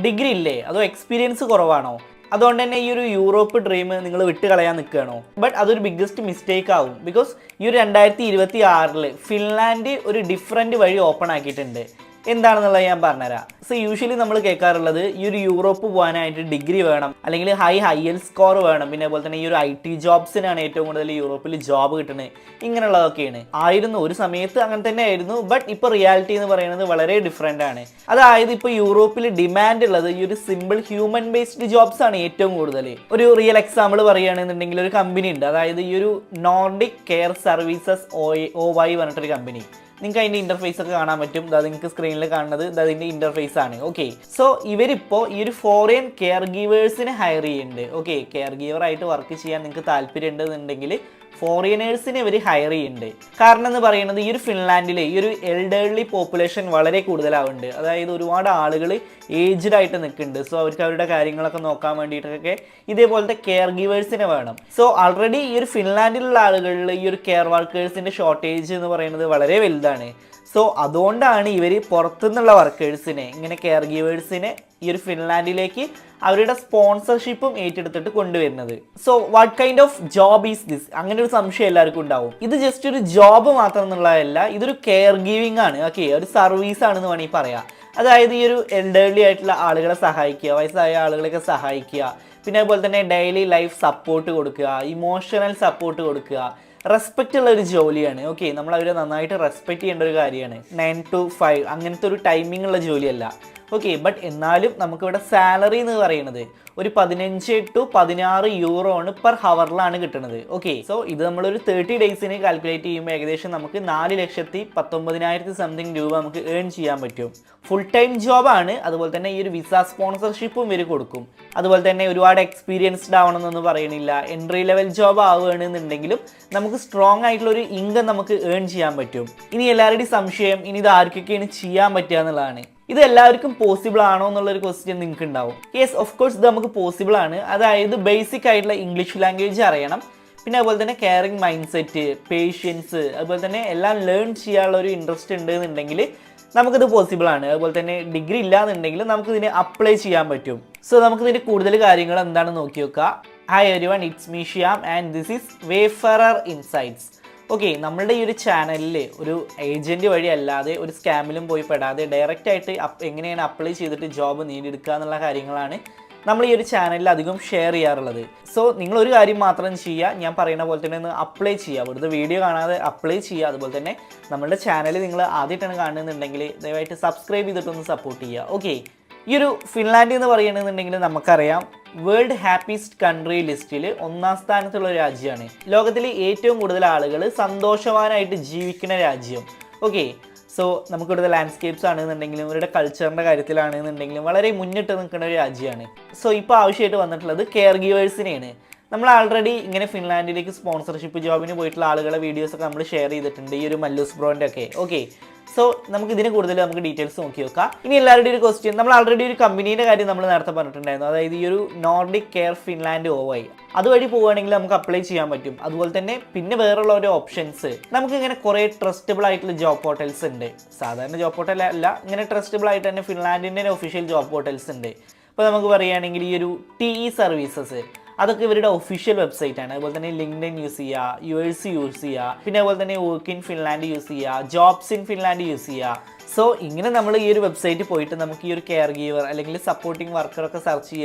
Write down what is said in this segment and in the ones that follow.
Degree ഇല്ലേ അതോ experience കുറവാണോ? അതുകൊണ്ട് തന്നെ ഈ ഒരു യൂറോപ്പ് ഡ്രീം നിങ്ങൾ വിട്ട് കളയാൻ നിൽക്കുകയാണോ? ബട്ട് അതൊരു ബിഗ്ഗസ്റ്റ് മിസ്റ്റേക്ക് ആവും. ബിക്കോസ് ഈ ഒരു 2026 ഫിൻലാൻഡ് ഒരു ഡിഫറെൻറ്റ് വഴി ഓപ്പൺ ആക്കിയിട്ടുണ്ട്. എന്താണെന്നുള്ളത് ഞാൻ പറഞ്ഞുതരാം. സോ യൂഷ്വലി നമ്മൾ കേൾക്കാറുള്ളത് ഈ ഒരു യൂറോപ്പ് പോകാനായിട്ട് ഡിഗ്രി വേണം, അല്ലെങ്കിൽ ഹൈ സ്കോർ വേണം, പിന്നെ അതുപോലെ തന്നെ ഈ ഒരു IT ജോബ്സിനാണ് ഏറ്റവും കൂടുതൽ യൂറോപ്പിൽ ജോബ് കിട്ടുന്നത്, ഇങ്ങനെയുള്ളതൊക്കെയാണ്. ഒരു സമയത്ത് അങ്ങനെ തന്നെ ആയിരുന്നു. ബട്ട് ഇപ്പോൾ റിയാലിറ്റി എന്ന് പറയുന്നത് വളരെ ഡിഫറെൻ്റ് ആണ്. അതായത് ഇപ്പോൾ യൂറോപ്പിൽ ഡിമാൻഡ് ഉള്ളത് ഈ ഒരു സിമ്പിൾ ഹ്യൂമൻ ബേസ്ഡ് ജോബ്സ് ആണ് ഏറ്റവും കൂടുതൽ. ഒരു റിയൽ എക്സാമ്പിൾ പറയുകയാണെന്നുണ്ടെങ്കിൽ ഒരു കമ്പനി ഉണ്ട്, അതായത് ഈ ഒരു നോർഡിക് കെയർ സർവീസസ് OY പറഞ്ഞിട്ടൊരു കമ്പനി. നിങ്ങൾക്ക് അതിൻ്റെ ഇൻ്റർഫേസ് ഒക്കെ കാണാൻ പറ്റും. അത് നിങ്ങൾക്ക് സ്ക്രീനിൽ കാണുന്നത് അതിൻ്റെ ഇൻ്റർഫേസ് ആണ്. ഓക്കെ, സോ ഇവരിപ്പോൾ ഈ ഒരു ഫോറിൻ കെയർ ഗീവേഴ്സിനെ ഹയർ ചെയ്യുന്നുണ്ട്. ഓക്കെ, കെയർ ഗീവറായിട്ട് വർക്ക് ചെയ്യാൻ നിങ്ങൾക്ക് താല്പര്യം ഉണ്ടെന്നുണ്ടെങ്കിൽ ഫോറിനേഴ്സിനെ ഇവർ ഹയർ ചെയ്യുന്നുണ്ട്. കാരണം എന്ന് പറയുന്നത് ഈ ഒരു ഫിൻലാൻഡിലെ ഈ ഒരു എൽഡർലി പോപ്പുലേഷൻ വളരെ കൂടുതലാവുന്നുണ്ട്. അതായത് ഒരുപാട് ആളുകൾ ഏജ്ഡ് ആയിട്ട് നിൽക്കുന്നുണ്ട്. സോ അവർക്ക് അവരുടെ കാര്യങ്ങളൊക്കെ നോക്കാൻ വേണ്ടിയിട്ടൊക്കെ ഇതേപോലത്തെ കെയർ ഗീവേഴ്സിനെ വേണം. സോ ആൾറെഡി ഈ ഒരു ഫിൻലാൻഡിലുള്ള ആളുകളിൽ ഈ ഒരു കെയർ വർക്കേഴ്സിൻ്റെ ഷോർട്ടേജ് എന്ന് പറയുന്നത് വളരെ വലുതാണ്. സോ അതുകൊണ്ടാണ് ഇവർ പുറത്തുനിന്നുള്ള വർക്കേഴ്സിനെ, ഇങ്ങനെ കെയർ ഗീവേഴ്സിനെ ഈ ഒരു ഫിൻലാൻഡിലേക്ക് അവരുടെ സ്പോൺസർഷിപ്പും ഏറ്റെടുത്തിട്ട് കൊണ്ടുവരുന്നത്. So what kind of job is this? അങ്ങനെ ഒരു സംശയം എല്ലാവർക്കും ഉണ്ടാവും. ഇത് ജസ്റ്റ് ഒരു ജോബ് മാത്രം എന്നുള്ളതല്ല, ഇതൊരു കെയർ ഗീവിംഗ് ആണ്. ഓക്കെ, ഒരു സർവീസ് ആണെന്ന് വേണമെങ്കിൽ പറയാം. അതായത് ഈ ഒരു എൽഡർലി ആയിട്ടുള്ള ആളുകളെ സഹായിക്കുക, വയസ്സായ ആളുകളെയൊക്കെ സഹായിക്കുക, പിന്നെ അതുപോലെ തന്നെ ഡെയിലി ലൈഫ് സപ്പോർട്ട് കൊടുക്കുക, ഇമോഷണൽ സപ്പോർട്ട് കൊടുക്കുക, റെസ്പെക്റ്റ് ഉള്ള ഒരു ജോലിയാണ്. ഓക്കെ, നമ്മൾ അവരെ നന്നായിട്ട് റെസ്പെക്റ്റ് ചെയ്യേണ്ട ഒരു കാര്യമാണ്. 9 to 5 അങ്ങനത്തെ ഒരു ടൈമിംഗ് ഉള്ള ജോലിയല്ല. ഓക്കെ, ബട്ട് എന്നാലും നമുക്കിവിടെ സാലറി എന്ന് പറയുന്നത് ഒരു 15 to 16 യൂറോ ആണ് പെർ ഹവറിലാണ് കിട്ടുന്നത്. ഓക്കെ, സോ ഇത് നമ്മളൊരു 30 ഡേയ്സിന് കാൽക്കുലേറ്റ് ചെയ്യുമ്പോൾ ഏകദേശം നമുക്ക് 4,19,000 സംതിങ് രൂപ നമുക്ക് ഏൺ ചെയ്യാൻ പറ്റും. ഫുൾ ടൈം ജോബാണ്. അതുപോലെ തന്നെ ഈ ഒരു വിസ സ്പോൺസർഷിപ്പും ഇവർ കൊടുക്കും. അതുപോലെ തന്നെ ഒരുപാട് എക്സ്പീരിയൻസ്ഡ് ആവണമെന്നൊന്നും പറയണില്ല. എൻട്രി ലെവൽ ജോബ് ആവുകയാണെന്നുണ്ടെങ്കിലും നമുക്ക് സ്ട്രോങ് ആയിട്ടുള്ള ഒരു ഇൻകം നമുക്ക് ഏൺ ചെയ്യാൻ പറ്റും. ഇനി എല്ലാവരുടെയും സംശയം ഇനി ഇത് ആർക്കൊക്കെയാണ് ചെയ്യാൻ പറ്റുക എന്നുള്ളതാണ്. ഇത് എല്ലാവർക്കും പോസിബിൾ ആണോ എന്നുള്ളൊരു ക്വസ്റ്റ്യൻ നിങ്ങൾക്ക് ഉണ്ടാവും. യെസ്, ഓഫ് കോഴ്സ് ഇത് നമുക്ക് പോസിബിൾ ആണ്. അതായത് ബേസിക് ആയിട്ടുള്ള ഇംഗ്ലീഷ് ലാംഗ്വേജ് അറിയണം, പിന്നെ അതുപോലെ തന്നെ കെയറിങ് മൈൻഡ് സെറ്റ്, പേഷ്യൻസ്, അതുപോലെ തന്നെ എല്ലാം ലേൺ ചെയ്യാനുള്ള ഒരു ഇൻട്രസ്റ്റ് ഉണ്ട് എന്നുണ്ടെങ്കിൽ നമുക്കിത് പോസിബിൾ ആണ്. അതുപോലെ തന്നെ ഡിഗ്രി ഇല്ലാന്നുണ്ടെങ്കിൽ നമുക്കിതിനെ അപ്ലൈ ചെയ്യാൻ പറ്റും. സോ നമുക്കിതിൻ്റെ കൂടുതൽ കാര്യങ്ങൾ എന്താണെന്ന് നോക്കി നോക്കാം. Hi everyone, it's me Shyam and this is wayfarer insights. Okay, നമ്മളുടെ ഈ ഒരു ചാനലിൽ ഒരു ഏജൻറ്റ് വഴി അല്ലാതെ ഒരു സ്കാമിലും പോയി പെടാതെ ഡയറക്റ്റ് ആയിട്ട് എങ്ങനെയാണ് അപ്ലൈ ചെയ്തിട്ട് ജോബ് നേടിയെടുക്കുക എന്നുള്ള കാര്യങ്ങളാണ് നമ്മൾ ഈ ഒരു ചാനലിൽ അധികം ഷെയർ ചെയ്യാറുള്ളത്. സോ നിങ്ങളൊരു കാര്യം മാത്രം ചെയ്യുക, ഞാൻ പറയുന്ന പോലെ തന്നെ ഒന്ന് അപ്ലൈ ചെയ്യുക. വെറുതെ വീഡിയോ കാണാതെ അപ്ലൈ ചെയ്യുക. അതുപോലെ തന്നെ നമ്മളുടെ ചാനൽ നിങ്ങൾ ആദ്യമായിട്ടാണ് കാണുന്നുണ്ടെങ്കിൽ ദയവായിട്ട് സബ്സ്ക്രൈബ് ചെയ്തിട്ടൊന്ന് സപ്പോർട്ട് ചെയ്യുക. ഓക്കെ, ഈ ഒരു ഫിൻലാൻഡ് എന്ന് പറയുകയാണെന്നുണ്ടെങ്കിൽ നമുക്കറിയാം വേൾഡ് ഹാപ്പിയസ്റ്റ് കൺട്രി ലിസ്റ്റിൽ 1ാം സ്ഥാനത്തുള്ള രാജ്യമാണ്. ലോകത്തിലെ ഏറ്റവും കൂടുതൽ ആളുകൾ സന്തോഷവാനായിട്ട് ജീവിക്കുന്ന രാജ്യം. ഓക്കെ, സോ നമുക്കിവിടുത്തെ ലാൻഡ്സ്കേപ്സ് ആണെന്നുണ്ടെങ്കിലും ഇവരുടെ കൾച്ചറിൻ്റെ കാര്യത്തിലാണെന്നുണ്ടെങ്കിലും വളരെ മുന്നിട്ട് നിൽക്കുന്ന ഒരു രാജ്യമാണ്. സോ ഇപ്പോൾ ആവശ്യമായിട്ട് വന്നിട്ടുള്ളത് കെയർ ഗീവേഴ്സിനെയാണ്. നമ്മൾ ആൾറെഡി ഇങ്ങനെ ഫിൻലാൻഡിലേക്ക് സ്പോൺസർഷിപ്പ് ജോബിന് പോയിട്ടുള്ള ആളുകളുടെ വീഡിയോസൊക്കെ നമ്മൾ ഷെയർ ചെയ്തിട്ടുണ്ട്, ഈ ഒരു മല്ലൂസ് ബ്രോൻ്റെ ഒക്കെ. ഓക്കെ, സോ നമുക്ക് ഇതിന് കൂടുതൽ നമുക്ക് ഡീറ്റെയിൽസ് നോക്കി നോക്കാം. ഇനി എല്ലാവരുടെയും ഒരു ക്വസ്റ്റ്യൻ, നമ്മൾ ആൾറെഡി ഒരു കമ്പനീൻ്റെ കാര്യം നമ്മൾ നേരത്തെ പറഞ്ഞിട്ടുണ്ടായിരുന്നു, അതായത് ഈ ഒരു നോർഡിക് കെയർ ഫിൻലാൻഡ് OY അതുവഴി പോവുകയാണെങ്കിൽ നമുക്ക് അപ്ലൈ ചെയ്യാൻ പറ്റും. അതുപോലെ തന്നെ പിന്നെ വേറെയുള്ള ഓരോ ഓപ്ഷൻസ്, നമുക്ക് ഇങ്ങനെ കുറേ ട്രസ്റ്റബിൾ ആയിട്ടുള്ള ജോബ് പോർട്ടൽസ് ഉണ്ട്. സാധാരണ ജോബ് പോർട്ടൽ അല്ല, ഇങ്ങനെ ട്രസ്റ്റബിൾ ആയിട്ട് തന്നെ ഫിൻലാൻഡിൻ്റെ ഒഫീഷ്യൽ ജോബ് പോർട്ടൽസ് ഉണ്ട്. ഇപ്പോൾ നമുക്ക് പറയുകയാണെങ്കിൽ ഈ ഒരു TE സർവീസസ്, അതൊക്കെ ഇവരുടെ ഒഫീഷ്യൽ വെബ്സൈറ്റ് ആണ്. അതുപോലെ തന്നെ ലിങ്ക്ഡ്ഇൻ യൂസ് ചെയ്യുക, ULC യൂസ് ചെയ്യുക, പിന്നെ അതുപോലെ തന്നെ വർക്ക് ഇൻ ഫിൻലാൻഡ് യൂസ് ചെയ്യുക, ജോബ്സ് ഇൻ ഫിൻലാൻഡ് യൂസ് ചെയ്യുക. സോ ഇങ്ങനെ നമ്മൾ ഈ ഒരു വെബ്സൈറ്റിൽ പോയിട്ട് നമുക്ക് ഈ ഒരു കെയർ ഗീവർ അല്ലെങ്കിൽ സപ്പോർട്ടിങ് വർക്കറൊക്കെ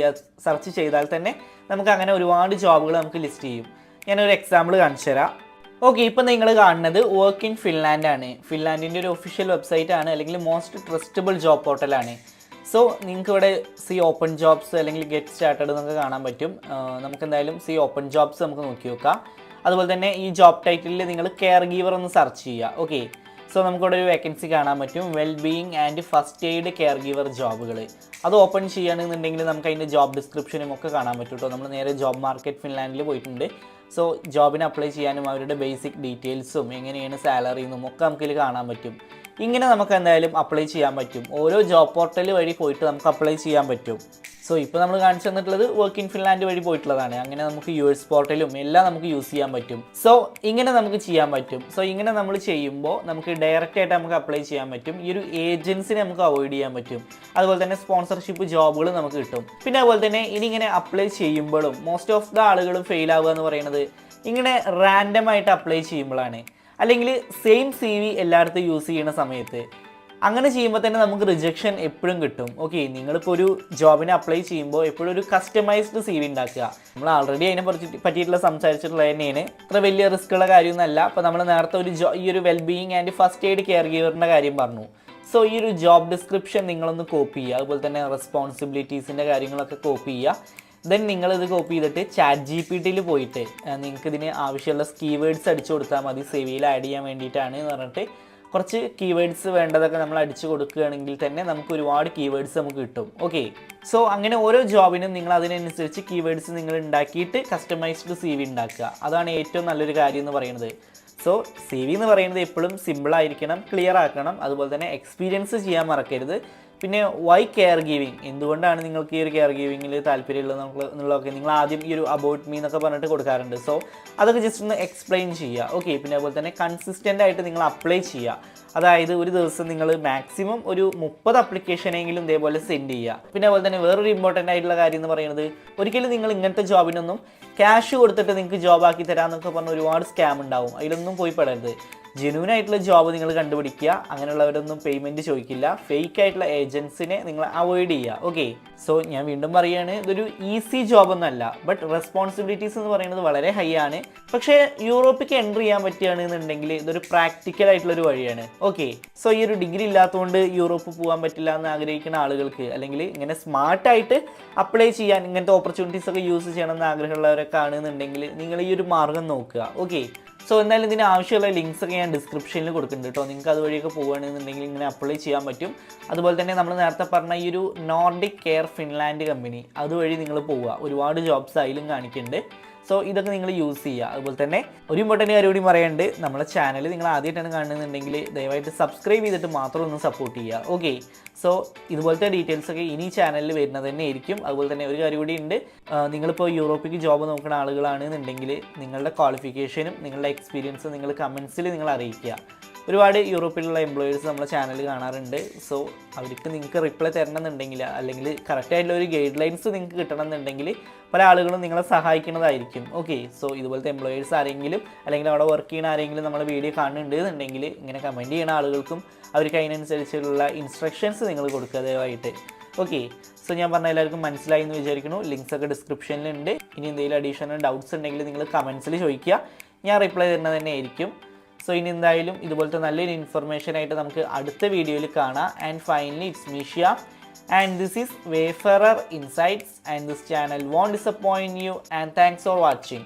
സെർച്ച് ചെയ്താൽ തന്നെ നമുക്ക് അങ്ങനെ ഒരുപാട് ജോബുകൾ നമുക്ക് ലിസ്റ്റ് ചെയ്യും. ഞാനൊരു എക്സാമ്പിൾ കാണിച്ചു തരാം. ഓക്കെ, ഇപ്പം നിങ്ങൾ കാണുന്നത് വർക്ക് ഇൻ ഫിൻലാൻഡ് ആണ്. ഫിൻലാൻഡിൻ്റെ ഒരു ഒഫീഷ്യൽ വെബ്സൈറ്റ് ആണ്, അല്ലെങ്കിൽ മോസ്റ്റ് ട്രസ്റ്റബിൾ ജോബ് പോർട്ടലാണ്. സോ നിങ്ങൾക്ക് ഇവിടെ ഓപ്പൺ ജോബ്സ് അല്ലെങ്കിൽ ഗെറ്റ് സ്റ്റാർട്ടഡ് എന്നൊക്കെ കാണാൻ പറ്റും. നമുക്ക് എന്തായാലും ഓപ്പൺ ജോബ്സ് നമുക്ക് നോക്കി നോക്കാം. അതുപോലെ തന്നെ ഈ ജോബ് ടൈറ്റിലിൽ നിങ്ങൾ കെയർ ഗീവർ ഒന്ന് സെർച്ച് ചെയ്യുക. ഓക്കെ, സോ നമുക്കിവിടെ ഒരു വേക്കൻസി കാണാൻ പറ്റും, wellbeing and first aid care giver ജോബുകൾ. അത് ഓപ്പൺ ചെയ്യുകയാണെന്നുണ്ടെങ്കിൽ നമുക്ക് അതിൻ്റെ ജോബ് ഡിസ്ക്രിപ്ഷനും ഒക്കെ കാണാൻ പറ്റും കേട്ടോ. നമ്മൾ നേരെ ജോബ് മാർക്കറ്റ് ഫിൻലാൻഡിൽ പോയിട്ടുണ്ട്. സോ ജോബിന് അപ്ലൈ ചെയ്യാനും അവരുടെ ബേസിക് ഡീറ്റെയിൽസും എങ്ങനെയാണ് സാലറി എന്നും ഒക്കെ നമുക്കിതിൽ കാണാൻ പറ്റും. ഇങ്ങനെ നമുക്ക് എന്തായാലും അപ്ലൈ ചെയ്യാൻ പറ്റും. ഓരോ ജോബ് പോർട്ടൽ വഴി പോയിട്ട് നമുക്ക് അപ്ലൈ ചെയ്യാൻ പറ്റും. സോ ഇപ്പോൾ നമ്മൾ കാണിച്ചു തന്നിട്ടുള്ളത് വർക്ക് ഇൻ ഫിൻലാൻഡ് വഴി പോയിട്ടുള്ളതാണ്. അങ്ങനെ നമുക്ക് US പോർട്ടലും എല്ലാം നമുക്ക് യൂസ് ചെയ്യാൻ പറ്റും. സോ ഇങ്ങനെ നമുക്ക് ചെയ്യാൻ പറ്റും. സോ ഇങ്ങനെ നമ്മൾ ചെയ്യുമ്പോൾ നമുക്ക് ഡയറക്റ്റ് ആയിട്ട് നമുക്ക് അപ്ലൈ ചെയ്യാൻ പറ്റും. ഈ ഒരു ഏജൻസിനെ നമുക്ക് അവോയ്ഡ് ചെയ്യാൻ പറ്റും. അതുപോലെ തന്നെ സ്പോൺസർഷിപ്പ് ജോബുകൾ നമുക്ക് കിട്ടും. പിന്നെ അതുപോലെ തന്നെ ഇനി ഇങ്ങനെ അപ്ലൈ ചെയ്യുമ്പോഴും മോസ്റ്റ് ഓഫ് ദ ആളുകളും ഫെയിൽ ആവുക എന്ന് പറയുന്നത് ഇങ്ങനെ റാൻഡം ആയിട്ട് അപ്ലൈ ചെയ്യുമ്പോഴാണ്. അല്ലെങ്കിൽ സെയിം CV എല്ലായിടത്തും യൂസ് ചെയ്യുന്ന സമയത്ത് അങ്ങനെ ചെയ്യുമ്പോൾ തന്നെ നമുക്ക് റിജക്ഷൻ എപ്പോഴും കിട്ടും. ഓക്കെ, നിങ്ങളിപ്പോൾ ഒരു ജോബിന് അപ്ലൈ ചെയ്യുമ്പോൾ എപ്പോഴും ഒരു കസ്റ്റമൈസ്ഡ് CV ഉണ്ടാക്കുക. നമ്മൾ ആൾറെഡി അതിനെ പറ്റിയിട്ടുള്ള സംസാരിച്ചിട്ടുള്ളത് തന്നെയാണ്. അത്ര വലിയ റിസ്ക് ഉള്ള കാര്യമൊന്നുമല്ല. അപ്പോൾ നമ്മൾ നേരത്തെ ഈ ഒരു wellbeing and first aid care ഗീവറിൻ്റെ കാര്യം പറഞ്ഞു. സോ ഈ ഒരു ജോബ് ഡിസ്ക്രിപ്ഷൻ നിങ്ങളൊന്ന് കോപ്പി ചെയ്യുക. അതുപോലെ തന്നെ റെസ്പോൺസിബിലിറ്റീസിൻ്റെ കാര്യങ്ങളൊക്കെ കോപ്പി ചെയ്യുക. ദെൻ നിങ്ങളിത് കോപ്പി ചെയ്തിട്ട് ChatGPT പോയിട്ട് നിങ്ങൾക്ക് ഇതിന് ആവശ്യമുള്ള കീവേഡ്സ് അടിച്ചു കൊടുത്താൽ മതി. CVയിൽ ആഡ് ചെയ്യാൻ വേണ്ടിയിട്ടാണ് എന്ന് പറഞ്ഞിട്ട് കുറച്ച് കീവേഡ്സ് വേണ്ടതൊക്കെ നമ്മൾ അടിച്ചു കൊടുക്കുകയാണെങ്കിൽ തന്നെ നമുക്ക് ഒരുപാട് കീവേഡ്സ് നമുക്ക് കിട്ടും. ഓക്കെ, സോ അങ്ങനെ ഓരോ ജോബിനും നിങ്ങൾ അതിനനുസരിച്ച് കീവേഡ്സ് നിങ്ങൾ ഉണ്ടാക്കിയിട്ട് കസ്റ്റമൈസ്ഡ് CV ഉണ്ടാക്കുക. അതാണ് ഏറ്റവും നല്ലൊരു കാര്യം എന്ന് പറയുന്നത്. സോ CV എന്ന് പറയുന്നത് എപ്പോഴും സിമ്പിളായിരിക്കണം, ക്ലിയർ ആക്കണം. അതുപോലെ തന്നെ എക്സ്പീരിയൻസ് ചെയ്യാൻ മറക്കരുത്. പിന്നെ വൈ കെയർ ഗീവിങ്, എന്തുകൊണ്ടാണ് നിങ്ങൾക്ക് ഈ ഒരു കെയർ ഗീവിങ്ങിൽ താല്പര്യമുള്ളത് എന്നുള്ളതൊക്കെ നിങ്ങൾ ആദ്യം ഈ ഒരു അബൌട്ട് മീ എന്നൊക്കെ പറഞ്ഞിട്ട് കൊടുക്കാറുണ്ട്. സോ അതൊക്കെ ജസ്റ്റ് ഒന്ന് എക്സ്പ്ലെയിൻ ചെയ്യുക. ഓക്കെ, പിന്നെ അതുപോലെ തന്നെ കൺസിസ്റ്റൻ്റ് ആയിട്ട് നിങ്ങൾ അപ്ലൈ ചെയ്യുക. അതായത് ഒരു ദിവസം നിങ്ങൾ മാക്സിമം ഒരു 30 അപ്ലിക്കേഷനെങ്കിലും ഇതേപോലെ സെൻഡ് ചെയ്യുക. പിന്നെ അതുപോലെ തന്നെ വേറൊരു ഇമ്പോർട്ടൻ്റ് ആയിട്ടുള്ള കാര്യം എന്ന് പറയുന്നത് ഒരിക്കലും നിങ്ങൾ ഇങ്ങനത്തെ ജോബിനൊന്നും ക്യാഷ് കൊടുത്തിട്ട് നിങ്ങൾക്ക് ജോബാക്കി തരാമെന്നൊക്കെ പറഞ്ഞ് ഒരുപാട് സ്കാം ഉണ്ടാവും. അതിലൊന്നും പോയി പെടരുത്. ജെന്യൂൻ ആയിട്ടുള്ള ജോബ് നിങ്ങൾ കണ്ടുപിടിക്കുക. അങ്ങനെയുള്ളവരൊന്നും പേയ്മെൻറ്റ് ചോദിക്കില്ല. ഫേക്ക് ആയിട്ടുള്ള ഏജൻസിനെ നിങ്ങൾ അവോയ്ഡ് ചെയ്യുക. ഓക്കെ, സോ ഞാൻ വീണ്ടും പറയുകയാണ്, ഇതൊരു ഈസി ജോബൊന്നുമല്ല. ബട്ട് റെസ്പോൺസിബിലിറ്റീസ് എന്ന് പറയുന്നത് വളരെ ഹൈ ആണ്. പക്ഷേ യൂറോപ്പിക്ക് എൻ്റർ ചെയ്യാൻ പറ്റുകയാണെന്നുണ്ടെങ്കിൽ ഇതൊരു പ്രാക്ടിക്കൽ ആയിട്ടുള്ളൊരു വഴിയാണ്. ഓക്കെ, സോ ഈ ഒരു ഡിഗ്രി ഇല്ലാത്തതുകൊണ്ട് യൂറോപ്പ് പോകാൻ പറ്റില്ല എന്ന് ആഗ്രഹിക്കുന്ന ആളുകൾക്ക്, അല്ലെങ്കിൽ ഇങ്ങനെ സ്മാർട്ടായിട്ട് അപ്ലൈ ചെയ്യാൻ ഇങ്ങനത്തെ ഓപ്പർച്യൂണിറ്റീസ് ഒക്കെ യൂസ് ചെയ്യണമെന്ന് ആഗ്രഹമുള്ളവരൊക്കെ ആണെന്നുണ്ടെങ്കിൽ നിങ്ങൾ ഈ ഒരു മാർഗം നോക്കുക. ഓക്കെ, സോ എന്തായാലും ഇതിന് ആവശ്യമുള്ള ലിങ്ക്സ് ഒക്കെ ഞാൻ ഡിസ്ക്രിപ്ഷനിൽ കൊടുക്കുന്നുണ്ട് കേട്ടോ. നിങ്ങൾക്ക് അതുവഴിയൊക്കെ പോകുകയാണെന്നുണ്ടെങ്കിൽ ഇങ്ങനെ അപ്ലൈ ചെയ്യാൻ പറ്റും. അതുപോലെ തന്നെ നമ്മൾ നേരത്തെ പറഞ്ഞ ഈ ഒരു നോർഡിക് കെയർ ഫിൻലാൻഡ് കമ്പനി അതുവഴി നിങ്ങൾ പോവുക. ഒരുപാട് ജോബ്സ് അതിലും കാണിക്കുന്നുണ്ട്. സോ ഇതൊക്കെ നിങ്ങൾ യൂസ് ചെയ്യുക. അതുപോലെ തന്നെ ഒരു ഇമ്പോർട്ടൻ്റ് കാര്യം കൂടി പറയുന്നുണ്ട്, നമ്മളെ ചാനൽ നിങ്ങൾ ആദ്യമായിട്ടാണ് കാണുന്നുണ്ടെങ്കിൽ ദയവായിട്ട് സബ്സ്ക്രൈബ് ചെയ്തിട്ട് മാത്രം ഒന്ന് സപ്പോർട്ട് ചെയ്യുക. ഓക്കെ, സോ ഇതുപോലത്തെ ഡീറ്റെയിൽസ് ഒക്കെ ഇനി ചാനലിൽ വരുന്നത് തന്നെ ആയിരിക്കും. അതുപോലെ തന്നെ ഒരു കാര്യം കൂടി ഉണ്ട്, നിങ്ങളിപ്പോൾ യൂറോപ്പിക്ക് ജോബ് നോക്കുന്ന ആളുകളാണെന്നുണ്ടെങ്കിൽ നിങ്ങളുടെ ക്വാളിഫിക്കേഷനും നിങ്ങളുടെ എക്സ്പീരിയൻസും നിങ്ങൾ കമൻസിൽ നിങ്ങൾ അറിയിക്കുക. ഒരുപാട് യൂറോപ്പിലുള്ള എംപ്ലോയേഴ്സ് നമ്മുടെ ചാനൽ കാണാറുണ്ട്. സോ അവർക്ക് നിങ്ങൾക്ക് റിപ്ലൈ തരണമെന്നുണ്ടെങ്കിൽ അല്ലെങ്കിൽ കറക്റ്റായിട്ടുള്ള ഒരു ഗൈഡ് ലൈൻസ് നിങ്ങൾക്ക് കിട്ടണമെന്നുണ്ടെങ്കിൽ പല ആളുകളും നിങ്ങളെ സഹായിക്കുന്നതായിരിക്കും. ഓക്കെ, സോ ഇതുപോലത്തെ എംപ്ലോയേഴ്സ് ആരെങ്കിലും അല്ലെങ്കിൽ അവിടെ വർക്ക് ചെയ്യുന്ന ആരെങ്കിലും നമ്മുടെ വീഡിയോ കാണുന്നുണ്ട് എന്നുണ്ടെങ്കിൽ ഇങ്ങനെ കമൻറ്റ് ചെയ്യുന്ന ആളുകൾക്കും അവർക്ക് അതിനനുസരിച്ചുള്ള ഇൻസ്ട്രക്ഷൻസ് നിങ്ങൾ കൊടുക്കുക ദയവായിട്ട്. ഓക്കെ, സോ ഞാൻ പറഞ്ഞ എല്ലാവർക്കും മനസ്സിലായി എന്ന് വിചാരിക്കുന്നു. ലിങ്ക്സ് ഒക്കെ ഡിസ്ക്രിപ്ഷനിലുണ്ട്. ഇനി എന്തെങ്കിലും അഡീഷണൽ ഡൗട്ട്സ് ഉണ്ടെങ്കിൽ നിങ്ങൾ കമൻസിൽ ചോദിക്കുക, ഞാൻ റിപ്ലൈ തരുന്നത് തന്നെ ആയിരിക്കും. സോ ഇനി എന്തായാലും ഇതുപോലത്തെ നല്ലൊരു ഇൻഫർമേഷൻ ആയിട്ട് നമുക്ക് അടുത്ത വീഡിയോയിൽ കാണാം. ആൻഡ് ഫൈനലി ഇറ്റ്സ് മീഷ്യ and this is Wayfarer Insights, and this channel won't disappoint you, and thanks for watching.